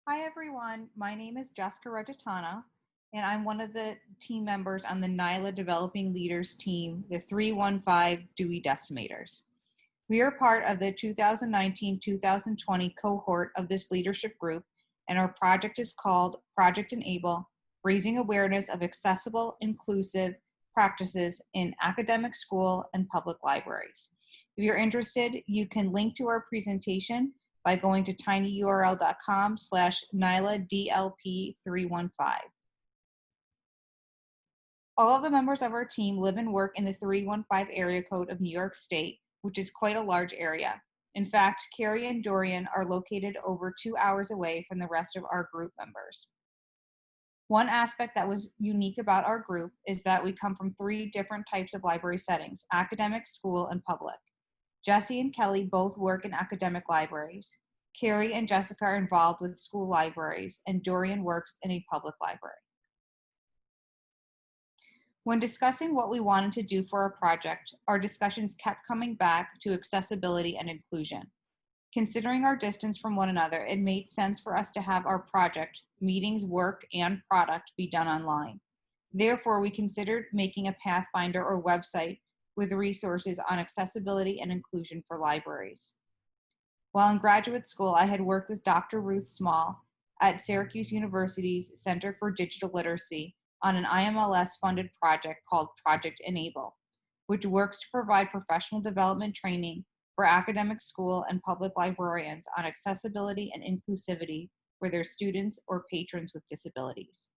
Hi everyone, my name is Jessica Regitano, and I'm one of the team members on the NYLA Developing Leaders team, the 315 Dewey Decimators. We are part of the 2019-2020 cohort of this leadership group, and our project is called Project Enable, Raising Awareness of Accessible, Inclusive Practices in Academic School and Public Libraries. If you're interested, you can link to our presentation by going to tinyurl.com/NYLADLP315. All of the members of our team live and work in the 315 area code of New York State, which is quite a large area. In fact, Carrie and Dorian are located over 2 hours away from the rest of our group members. One aspect that was unique about our group is that we come from 3 different types of library settings: academic, school, and public. Jesse and Kelly both work in academic libraries. Carrie and Jessica are involved with school libraries, and Dorian works in a public library. When discussing what we wanted to do for our project, our discussions kept coming back to accessibility and inclusion. Considering our distance from one another, it made sense for us to have our project, meetings, work, and product be done online. Therefore, we considered making a Pathfinder or website with resources on accessibility and inclusion for libraries. While in graduate school, I had worked with Dr. Ruth Small at Syracuse University's Center for Digital Literacy on an IMLS-funded project called Project Enable, which works to provide professional development training for academic school and public librarians on accessibility and inclusivity for their students or patrons with disabilities.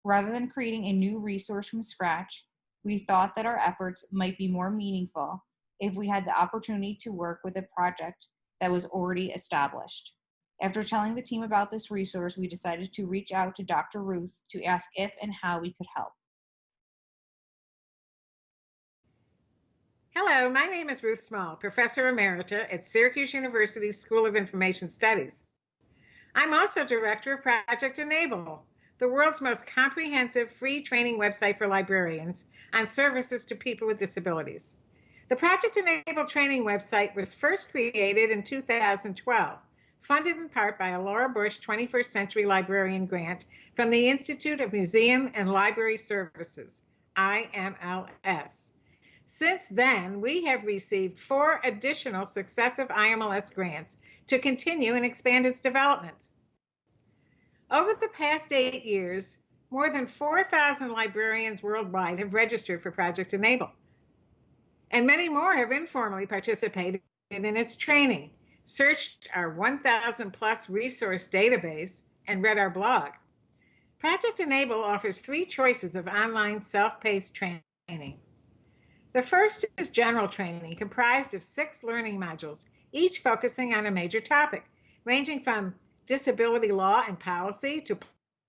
Rather than creating a new resource from scratch, we thought that our efforts might be more meaningful if we had the opportunity to work with a project that was already established. After telling the team about this resource, we decided to reach out to Dr. Ruth to ask if and how we could help. Hello, my name is Ruth Small, Professor Emerita at Syracuse University School of Information Studies. I'm also Director of Project Enable, the world's most comprehensive free training website for librarians on services to people with disabilities. The Project Enable training website was first created in 2012, funded in part by a Laura Bush 21st Century Librarian grant from the Institute of Museum and Library Services, IMLS. Since then, we have received 4 additional successive IMLS grants to continue and expand its development. Over the past 8 years, more than 4,000 librarians worldwide have registered for Project Enable, and many more have informally participated in its training, searched our 1,000 plus resource database, and read our blog. Project Enable offers 3 choices of online self-paced training. The first is general training, comprised of 6 learning modules, each focusing on a major topic, ranging from disability law and policy to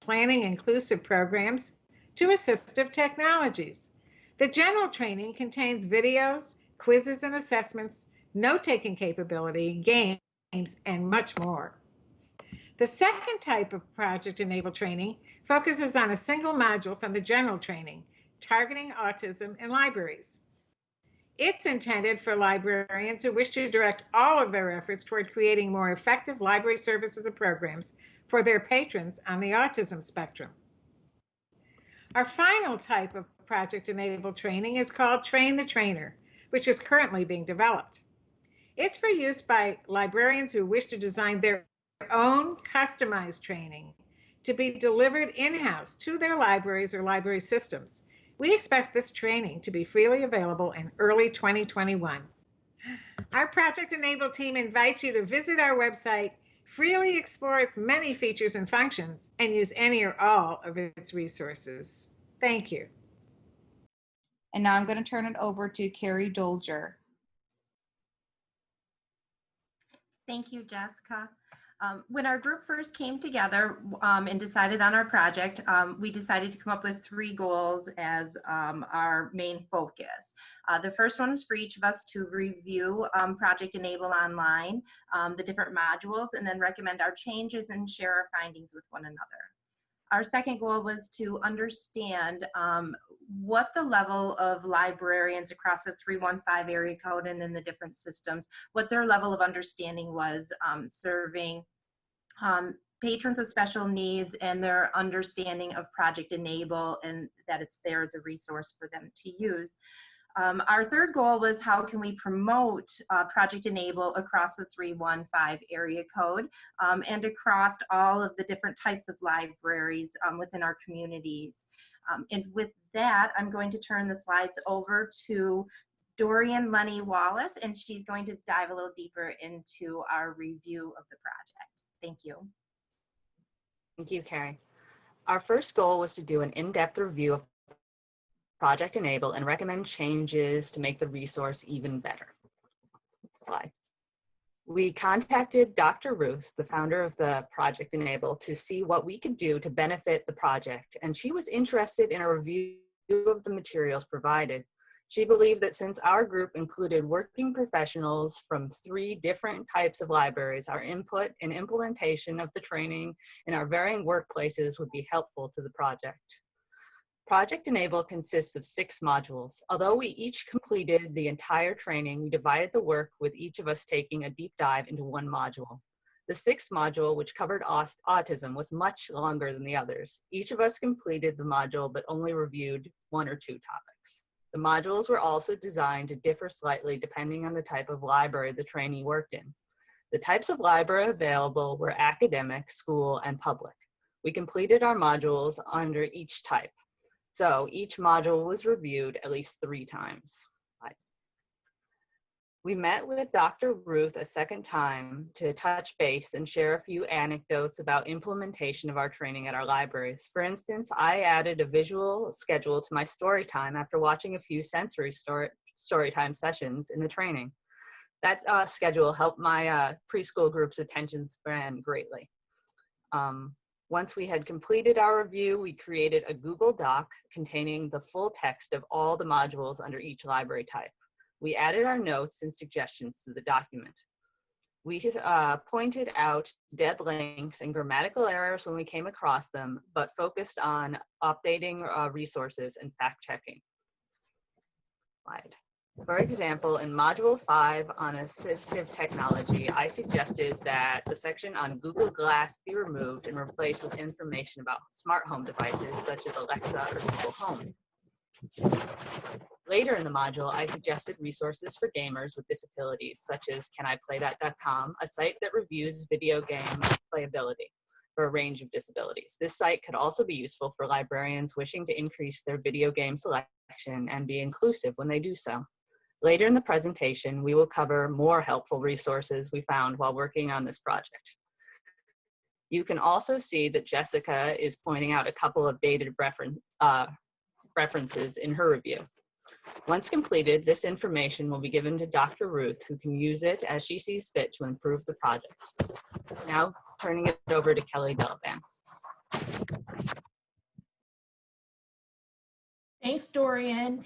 planning inclusive programs to assistive technologies. The general training contains videos, quizzes and assessments, note-taking capability, games, and much more. The second type of Project Enable training focuses on a single module from the general training, targeting autism in libraries. It's intended for librarians who wish to direct all of their efforts toward creating more effective library services and programs for their patrons on the autism spectrum. Our final type of Project Enable training is called Train the Trainer, which is currently being developed. It's for use by librarians who wish to design their own customized training to be delivered in-house to their libraries or library systems. We expect this training to be freely available in early 2021. Our Project Enable team invites you to visit our website, freely explore its many features and functions, and use any or all of its resources. Thank you. And now I'm going to turn it over to Carrie Dolger. Thank you, Jessica. When our group first came together and decided on our project, we decided to come up with 3 goals as our main focus. The first one was for each of us to review Project Enable online, the different modules, and then recommend our changes and share our findings with one another. Our second goal was to understand what the level of librarians across the 315 area code and in the different systems, what their level of understanding was serving patrons of special needs and their understanding of Project Enable, and that it's there as a resource for them to use. Our third goal was how can we promote Project Enable across the 315 area code and across all of the different types of libraries within our communities. And with that, I'm going to turn the slides over to Dorian Lenny Wallace, and she's going to dive a little deeper into our review of the project. Thank you. Thank you, Carrie. Our first goal was to do an in-depth review of Project Enable and recommend changes to make the resource even better. Next slide. We contacted Dr. Ruth, the founder of the Project Enable, to see what we could do to benefit the project, and she was interested in a review of the materials provided. She believed that since our group included working professionals from 3 different types of libraries, our input and implementation of the training in our varying workplaces would be helpful to the project. Project Enable consists of 6 modules. Although we each completed the entire training, we divided the work with each of us taking a deep dive into one module. The 6th module, which covered autism, was much longer than the others. Each of us completed the module, but only reviewed 1 or 2 topics. The modules were also designed to differ slightly depending on the type of library the trainee worked in. The types of library available were academic, school, and public. We completed our modules under each type. So each module was reviewed at least 3 times. We met with Dr. Ruth a second time to touch base and share a few anecdotes about implementation of our training at our libraries. For instance, I added a visual schedule to my story time after watching a few sensory story time sessions in the training. That schedule helped my preschool group's attention span greatly. Once we had completed our review, we created a Google Doc containing the full text of all the modules under each library type. We added our notes and suggestions to the document. We pointed out dead links and grammatical errors when we came across them, but focused on updating resources and fact-checking. For example, in Module 5 on assistive technology, I suggested that the section on Google Glass be removed and replaced with information about smart home devices such as Alexa or Google Home. Later in the module, I suggested resources for gamers with disabilities, such as CanIPlayThat.com, a site that reviews video game playability for a range of disabilities. This site could also be useful for librarians wishing to increase their video game selection and be inclusive when they do so. Later in the presentation, we will cover more helpful resources we found while working on this project. You can also see that Jessica is pointing out a couple of dated references in her review. Once completed, this information will be given to Dr. Ruth, who can use it as she sees fit to improve the project. Now, turning it over to Kelly Delavan. Thanks, Dorian.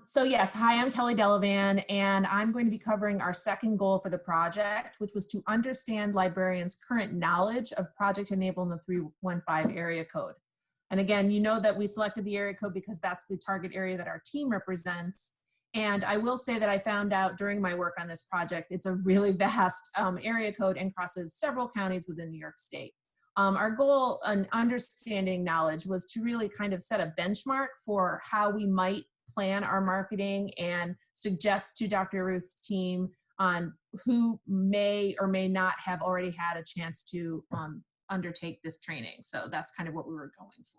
So yes, hi, I'm Kelly Delavan, and I'm going to be covering our second goal for the project, which was to understand librarians' current knowledge of Project Enable in the 315 area code. And again, you know that we selected the area code because that's the target area that our team represents. And I will say that I found out during my work on this project, it's a really vast area code and crosses several counties within New York State. Our goal in understanding knowledge was to really kind of set a benchmark for how we might plan our marketing and suggest to Dr. Ruth's team on who may or may not have already had a chance to undertake this training. So that's kind of what we were going for.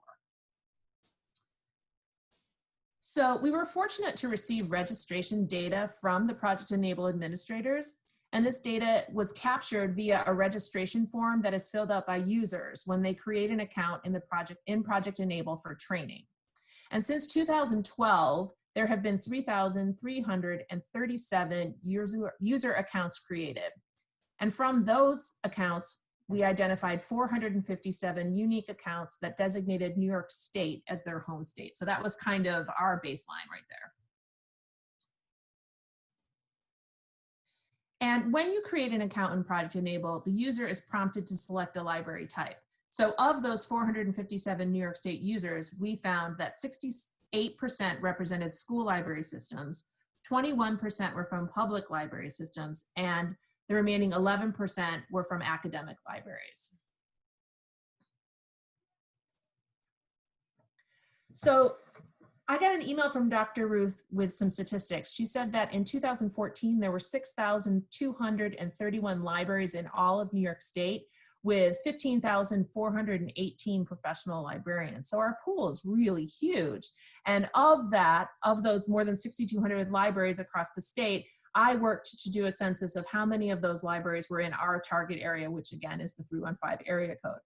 So we were fortunate to receive registration data from the Project Enable administrators, and this data was captured via a registration form that is filled out by users when they create an account in Project Enable for training. And since 2012, there have been 3,337 user accounts created. And from those accounts, we identified 457 unique accounts that designated New York State as their home state. So that was kind of our baseline right there. And when you create an account in Project Enable, the user is prompted to select a library type. So of those 457 New York State users, we found that 68% represented school library systems, 21% were from public library systems, and the remaining 11% were from academic libraries. So I got an email from Dr. Ruth with some statistics. She said that in 2014, there were 6,231 libraries in all of New York State with 15,418 professional librarians. So our pool is really huge. And of those more than 6,200 libraries across the state, I worked to do a census of how many of those libraries were in our target area, which again is the 315 area code.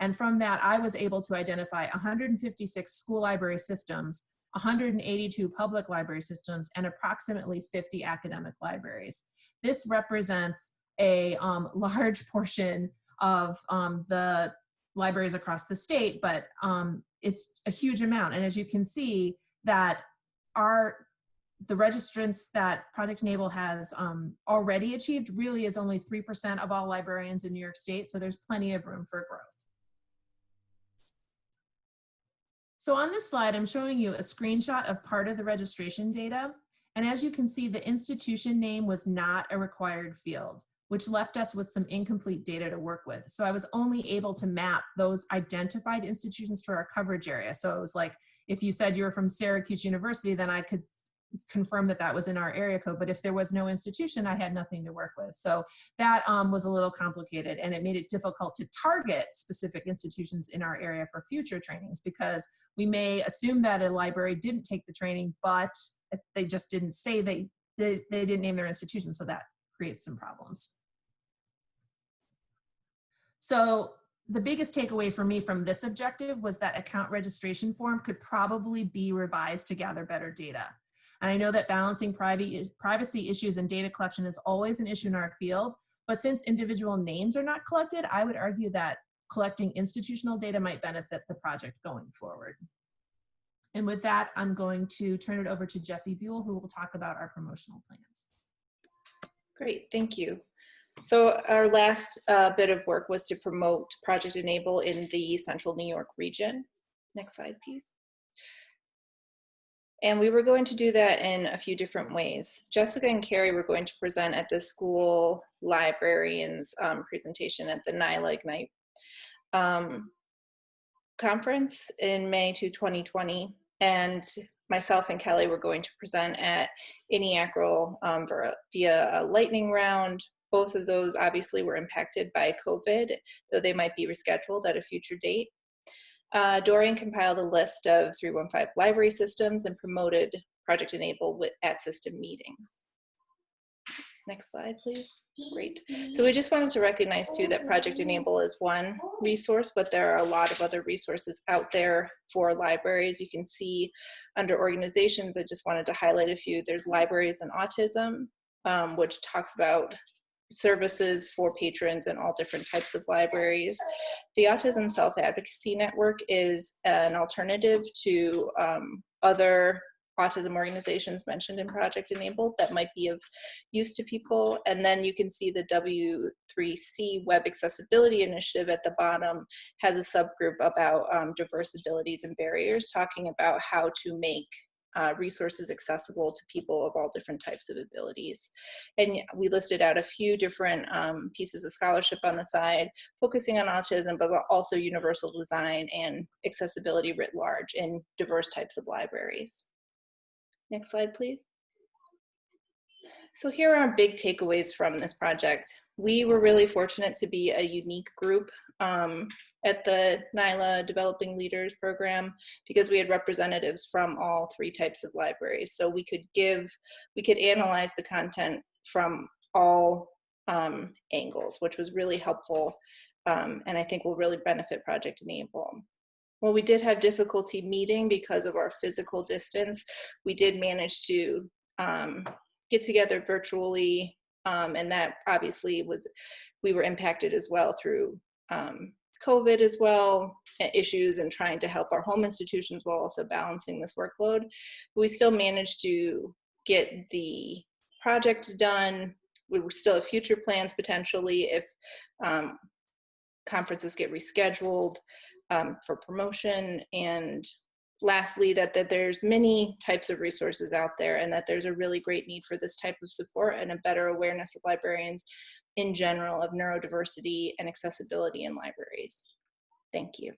And from that, I was able to identify 156 school library systems, 182 public library systems, and approximately 50 academic libraries. This represents a large portion of the libraries across the state, but it's a huge amount. And as you can see, that the registrants that Project Enable has already achieved really is only 3% of all librarians in New York State, so there's plenty of room for growth. So on this slide, I'm showing you a screenshot of part of the registration data. And as you can see, the institution name was not a required field, which left us with some incomplete data to work with. So I was only able to map those identified institutions to our coverage area. So it was like, if you said you were from Syracuse University, then I could confirm that that was in our area code. But if there was no institution, I had nothing to work with. So that was a little complicated, and it made it difficult to target specific institutions in our area for future trainings, because we may assume that a library didn't take the training, but they just didn't say they didn't name their institution. So that creates some problems. So the biggest takeaway for me from this objective was that account registration form could probably be revised to gather better data. And I know that balancing privacy issues and data collection is always an issue in our field, but since individual names are not collected, I would argue that collecting institutional data might benefit the project going forward. And with that, I'm going to turn it over to Jessie Buell, who will talk about our promotional plans. Great, thank you. So our last bit of work was to promote Project Enable in the Central New York region. Next slide, please. And we were going to do that in a few different ways. Jessica and Carrie were going to present at the school librarians presentation at the NYLA Ignite conference in May 2020. And myself and Kelly were going to present at INEACRL via a lightning round. Both of those obviously were impacted by COVID, though they might be rescheduled at a future date. Dorian compiled a list of 315 library systems and promoted Project Enable at system meetings. Next slide, please. Great. So we just wanted to recognize too that Project Enable is one resource, but there are a lot of other resources out there for libraries. You can see under organizations, I just wanted to highlight a few. There's Libraries and Autism, which talks about services for patrons in all different types of libraries. The Autism Self-Advocacy Network is an alternative to other autism organizations mentioned in Project Enable that might be of use to people. And then you can see the W3C Web Accessibility Initiative at the bottom has a subgroup about diverse abilities and barriers, talking about how to make resources accessible to people of all different types of abilities. And we listed out a few different pieces of scholarship on the side, focusing on autism, but also universal design and accessibility writ large in diverse types of libraries. Next slide, please. So here are our big takeaways from this project. We were really fortunate to be a unique group at the NYLA Developing Leaders Program because we had representatives from all three types of libraries. So we could analyze the content from all angles, which was really helpful and I think will really benefit Project Enable. Well, we did have difficulty meeting because of our physical distance. We did manage to get together virtually, and that obviously we were impacted as well through COVID as well, issues and trying to help our home institutions while also balancing this workload. We still managed to get the project done. We still have future plans potentially if conferences get rescheduled for promotion. And lastly, that there's many types of resources out there and that there's a really great need for this type of support and a better awareness of librarians in general of neurodiversity and accessibility in libraries. Thank you.